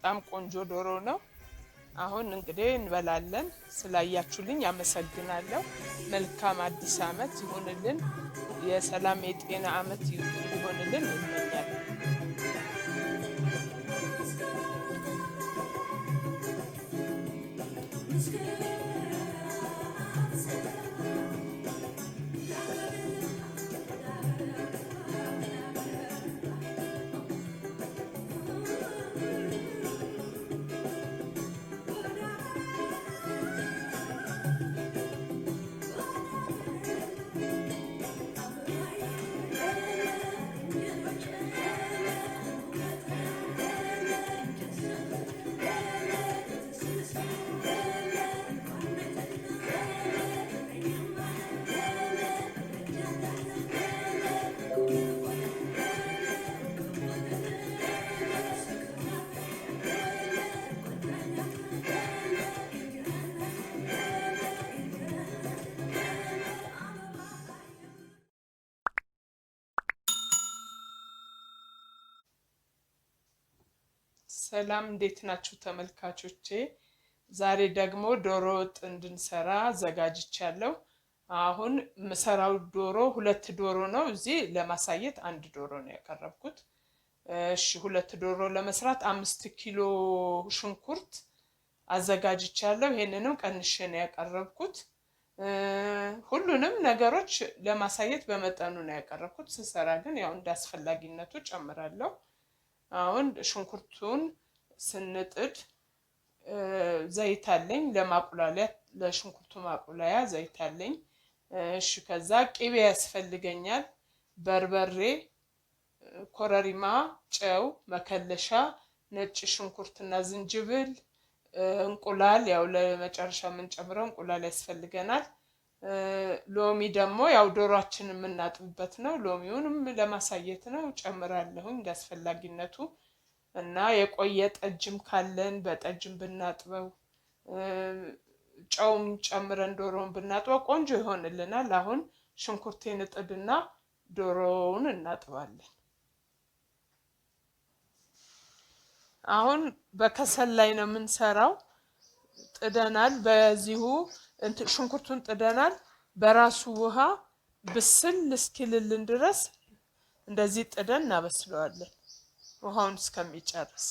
በጣም ቆንጆ ዶሮ ነው። አሁን እንግዲህ እንበላለን። ስላያችሁልኝ አመሰግናለሁ። መልካም አዲስ አመት ይሁንልን። የሰላም የጤና አመት ይሁንልን እንመኛለን። ሰላም እንዴት ናችሁ ተመልካቾቼ? ዛሬ ደግሞ ዶሮ ወጥ እንድንሰራ አዘጋጅቻለሁ። አሁን መሰራው ዶሮ ሁለት ዶሮ ነው። እዚህ ለማሳየት አንድ ዶሮ ነው ያቀረብኩት። እሺ ሁለት ዶሮ ለመስራት 5 ኪሎ ሽንኩርት አዘጋጅቻለሁ። ይሄንንም ቀንሼ ነው ያቀረብኩት። ሁሉንም ነገሮች ለማሳየት በመጠኑ ነው ያቀረብኩት። ስሰራ ግን ያው እንዳስፈላጊነቱ ጨምራለሁ። አሁን ሽንኩርቱን ስንጥድ ዘይት አለኝ ለማቁላላት ለሽንኩርቱ ማቁላያ ዘይት አለኝ። እሺ ከዛ ቅቤ ያስፈልገኛል፣ በርበሬ፣ ኮረሪማ፣ ጨው፣ መከለሻ፣ ነጭ ሽንኩርትና ዝንጅብል፣ እንቁላል ያው ለመጨረሻ የምንጨምረው እንቁላል ያስፈልገናል። ሎሚ ደግሞ ያው ዶሮአችን የምናጥብበት ነው። ሎሚውንም ለማሳየት ነው ጨምራለሁ እንዳስፈላጊነቱ። እና የቆየ ጠጅም ካለን በጠጅም ብናጥበው ጨውም ጨምረን ዶሮውን ብናጥበው ቆንጆ ይሆንልናል። አሁን ሽንኩርቴን እጥድና ዶሮውን እናጥባለን። አሁን በከሰል ላይ ነው የምንሰራው። ጥደናል። በዚሁ ሽንኩርቱን ጥደናል። በራሱ ውሃ ብስል እስኪልልን ድረስ እንደዚህ ጥደን እናበስለዋለን ውሃውን እስከሚጨርስ።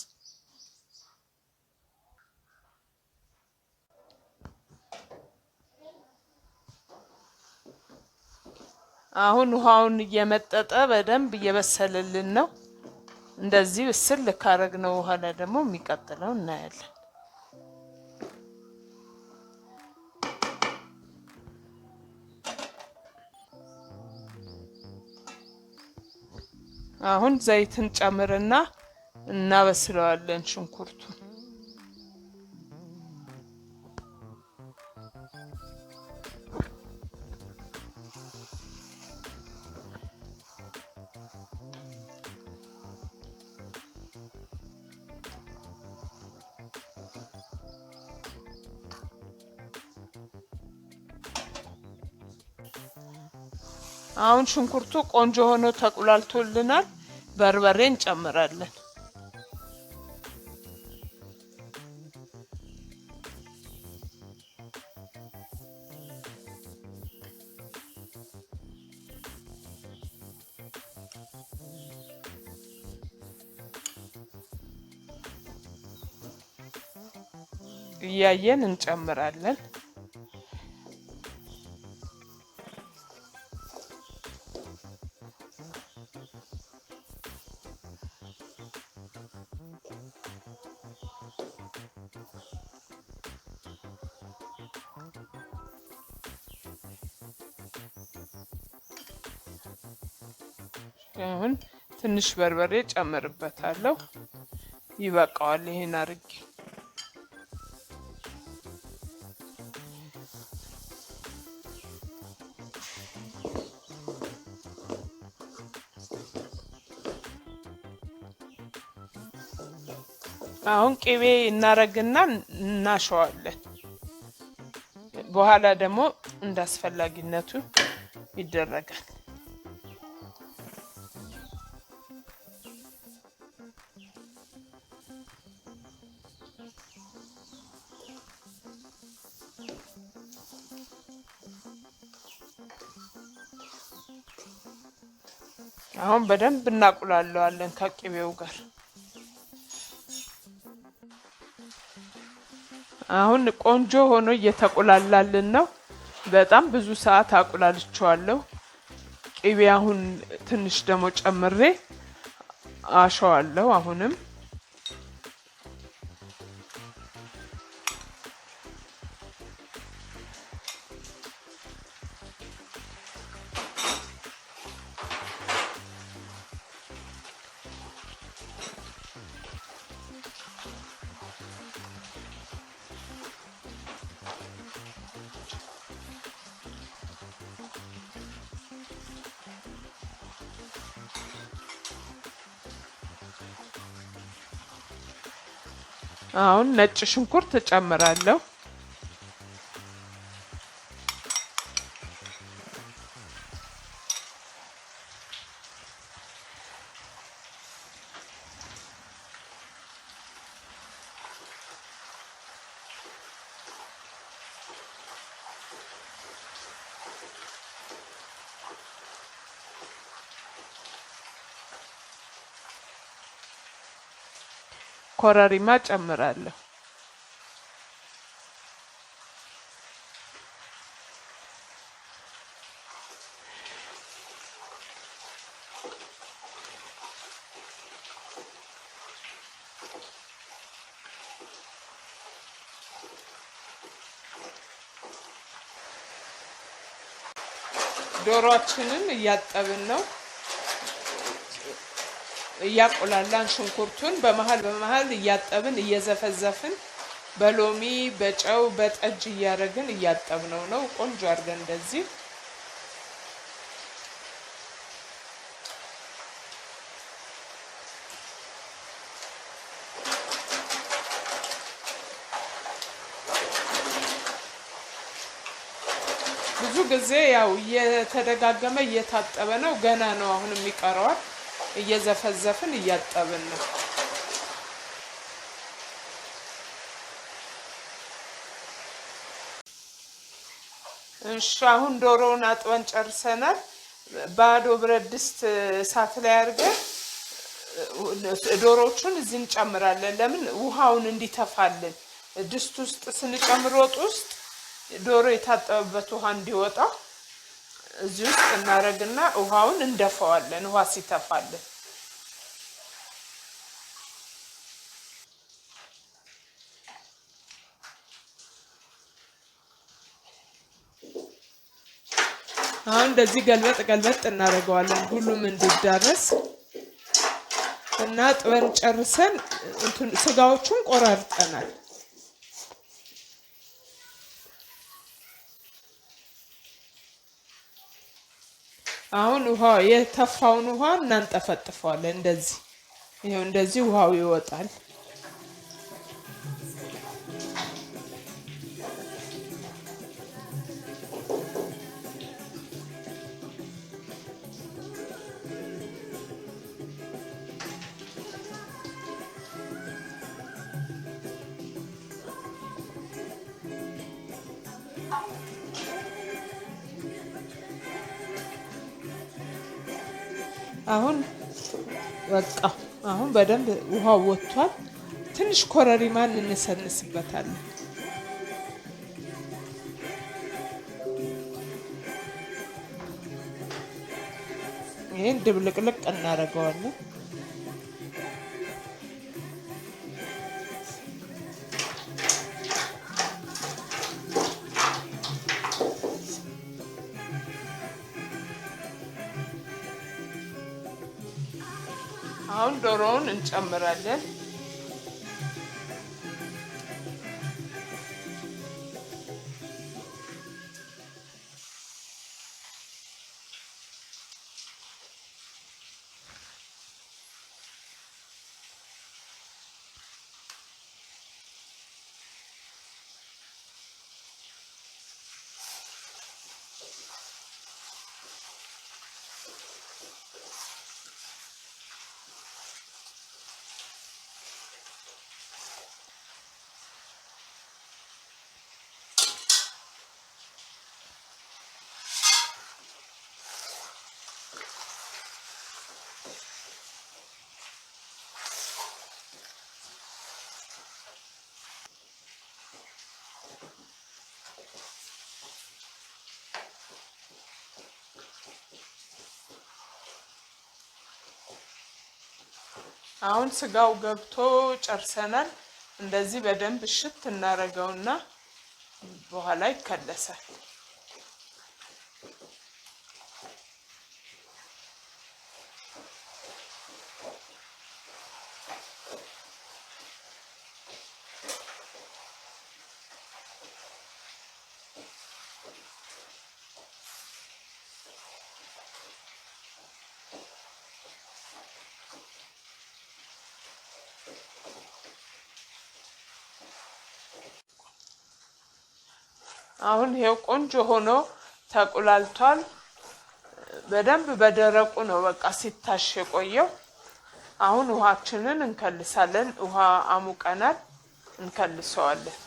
አሁን ውሃውን እየመጠጠ በደንብ እየበሰለልን ነው። እንደዚህ ብስል ካረግነው በኋላ ደግሞ የሚቀጥለው እናያለን። አሁን ዘይትን ጨምርና እናበስለዋለን ሽንኩርቱን። አሁን ሽንኩርቱ ቆንጆ ሆኖ ተቁላልቶልናል። በርበሬ እንጨምራለን። እያየን እንጨምራለን። አሁን ትንሽ በርበሬ ጨምርበታለሁ። ይበቃዋል ይሄን አርጌ። አሁን ቅቤ እናረግና እናሸዋለን። በኋላ ደግሞ እንዳስፈላጊነቱ ይደረጋል። አሁን በደንብ እናቁላለዋለን ከቅቤው ጋር። አሁን ቆንጆ ሆኖ እየተቆላላልን ነው። በጣም ብዙ ሰዓት አቁላልቻለሁ። ቅቤ አሁን ትንሽ ደሞ ጨምሬ አሸዋለሁ አሁንም አሁን ነጭ ሽንኩርት ጨምራለሁ። ኮረሪማ ጨምራለሁ። ዶሮአችንን እያጠብን ነው። እያቆላላን ሽንኩርቱን በመሃል እያጠብን እየዘፈዘፍን በሎሚ በጨው በጠጅ እያረግን እያጠብነው ነው። ቆንጆ አድርገን እንደዚህ ብዙ ጊዜ ያው እየተደጋገመ እየታጠበ ነው። ገና ነው አሁንም ይቀረዋል። እየዘፈዘፍን እያጠብን ነው። እሺ አሁን ዶሮውን አጥበን ጨርሰናል። ባዶ ብረት ድስት እሳት ላይ አድርገን ዶሮዎቹን እዚህ እንጨምራለን። ለምን ውሃውን እንዲተፋልን ድስት ውስጥ ስንጨምር ወጥ ውስጥ ዶሮ የታጠበበት ውሃ እንዲወጣ እዚህ ውስጥ እናረግና ውሃውን እንደፋዋለን። ውሃ ሲተፋልን አሁን እንደዚህ ገልበጥ እናደርገዋለን ሁሉም እንዲዳረስ እና ጥበን ጨርሰን ስጋዎቹን ቆራርጠናል። አሁን ውሃ የተፋውን ውሃ እናንጠፈጥፈዋለን። እንደዚህ ይሄው እንደዚህ ውሃው ይወጣል። አሁን በቃ አሁን በደንብ ውሃው ወጥቷል። ትንሽ ኮረሪማ እንሰንስበታለን። ይሄን ድብልቅልቅ እናደርገዋለን። አሁን ዶሮውን እንጨምራለን። አሁን ስጋው ገብቶ ጨርሰናል እንደዚህ በደንብ እሽት እናረጋውና በኋላ ይከለሳል አሁን ይሄው ቆንጆ ሆኖ ተቆላልቷል በደንብ በደረቁ ነው በቃ ሲታሽ የቆየው አሁን ውሃችንን እንከልሳለን ውሃ አሙቀናል እንከልሰዋለን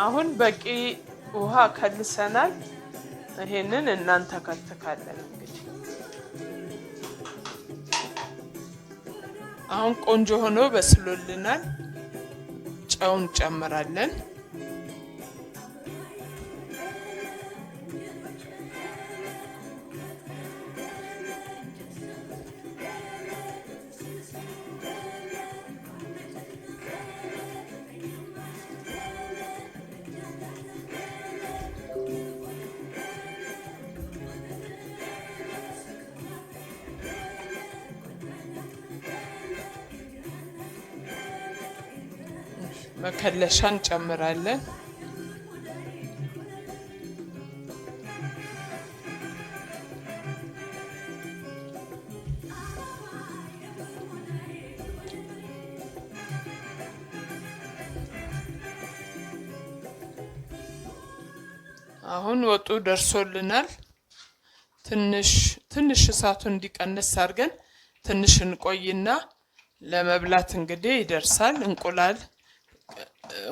አሁን በቂ ውሃ ከልሰናል ይሄንን እናንተ ከተካለን እንግዲህ አሁን ቆንጆ ሆኖ በስሎልናል ጨውን ጨምራለን መከለሻን ጨምራለን አሁን ወጡ ደርሶልናል ትንሽ እሳቱ እንዲቀንስ አድርገን ትንሽ እንቆይና ለመብላት እንግዲህ ይደርሳል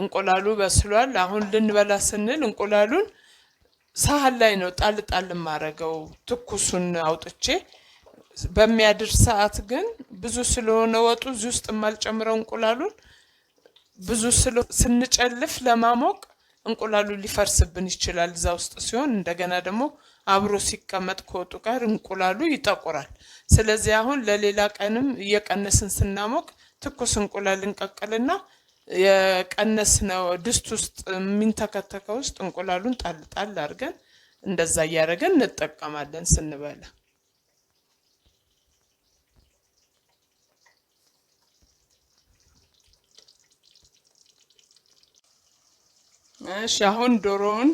እንቁላሉ በስሏል አሁን ልንበላ ስንል እንቁላሉን ሳህን ላይ ነው ጣል ማረገው ትኩሱን አውጥቼ በሚያድር ሰዓት ግን ብዙ ስለሆነ ወጡ እዚህ ውስጥ ማልጨምረው እንቁላሉን ብዙ ስንጨልፍ ለማሞቅ እንቁላሉ ሊፈርስብን ይችላል እዛ ውስጥ ሲሆን እንደገና ደግሞ አብሮ ሲቀመጥ ከወጡ ጋር እንቁላሉ ይጠቁራል ስለዚህ አሁን ለሌላ ቀንም እየቀነስን ስናሞቅ ትኩስ እንቁላል እንቀቅልና የቀነስነው ድስት ውስጥ ሚንተከተከው ውስጥ እንቁላሉን ጣል አድርገን እንደዛ ያረጋን እንጠቀማለን ስንበላ እሺ አሁን ዶሮውን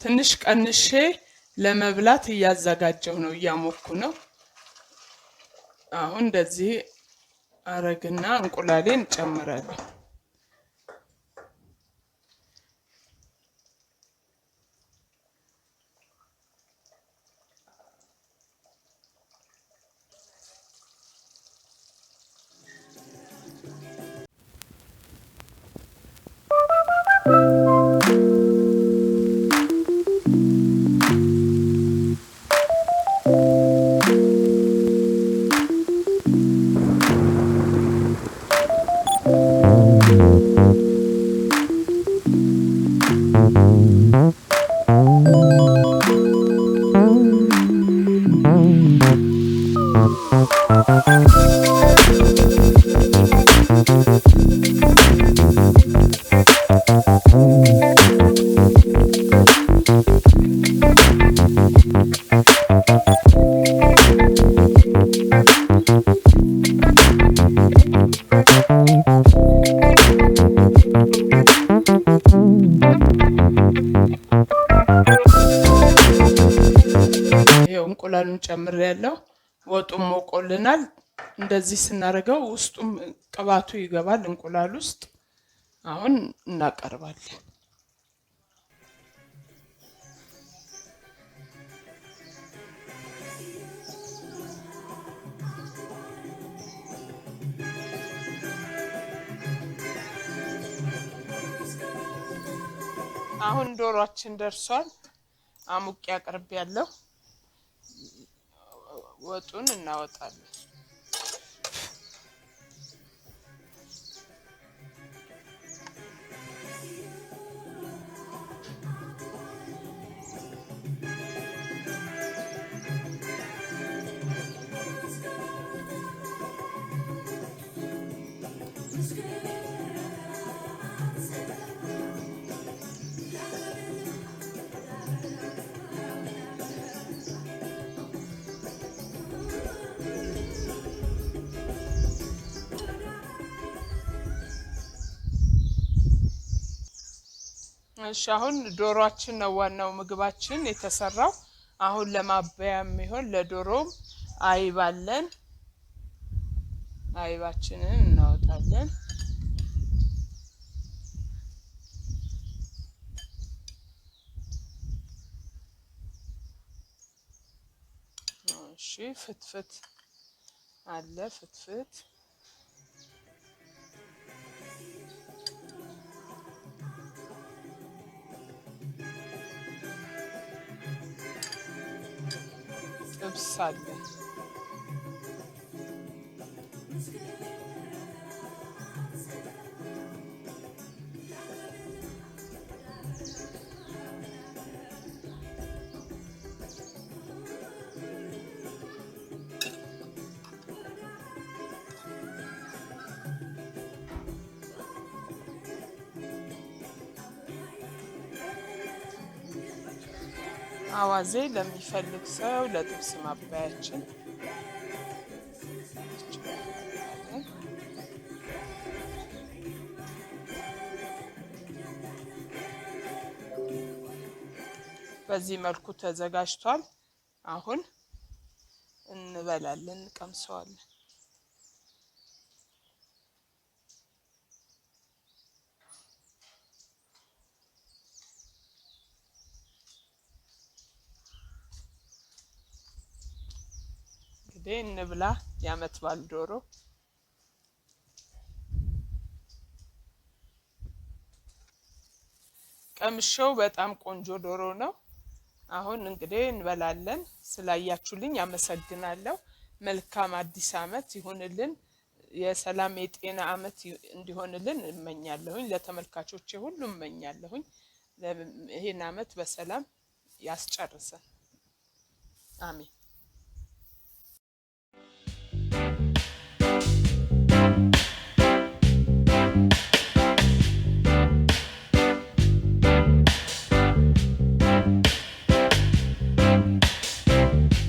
ትንሽ ቀንሼ ለመብላት ያዘጋጀው ነው ያሞኩ ነው አሁን እንደዚህ አረግና እንቁላሌን ጨምራለሁ እንቁላሉን ጨምሬያለሁ ወጡም ሞቆልናል እንደዚህ ስናረጋው ውስጡም ቅባቱ ይገባል እንቁላሉ ውስጥ አሁን እናቀርባለን አሁን ዶሮአችን ደርሷል አሙቅ ያቀርብ ያለው ወጡን እናወጣለን። እሺ አሁን ዶሮአችን ነው ዋናው ምግባችን የተሰራው። አሁን ለማበያ የሚሆን ለዶሮም አይብ አለን። አይባችንን እናወጣለን። እሺ ፍትፍት አለ ፍትፍት ጥብስ አለ። አዋዜ ለሚፈልግ ሰው ለጥብስ ማባያችን በዚህ መልኩ ተዘጋጅቷል። አሁን እንበላለን፣ እንቀምሰዋለን። እንግዲህ እንብላ። የአመት በዓል ዶሮ ቀምሼው በጣም ቆንጆ ዶሮ ነው። አሁን እንግዲህ እንበላለን። ስላያችሁልኝ አመሰግናለሁ። መልካም አዲስ አመት ይሁንልን። የሰላም የጤና አመት እንዲሆንልን እመኛለሁኝ። ለተመልካቾቼ ሁሉ እመኛለሁኝ። ይሄን አመት በሰላም ያስጨርሰን። አሜን።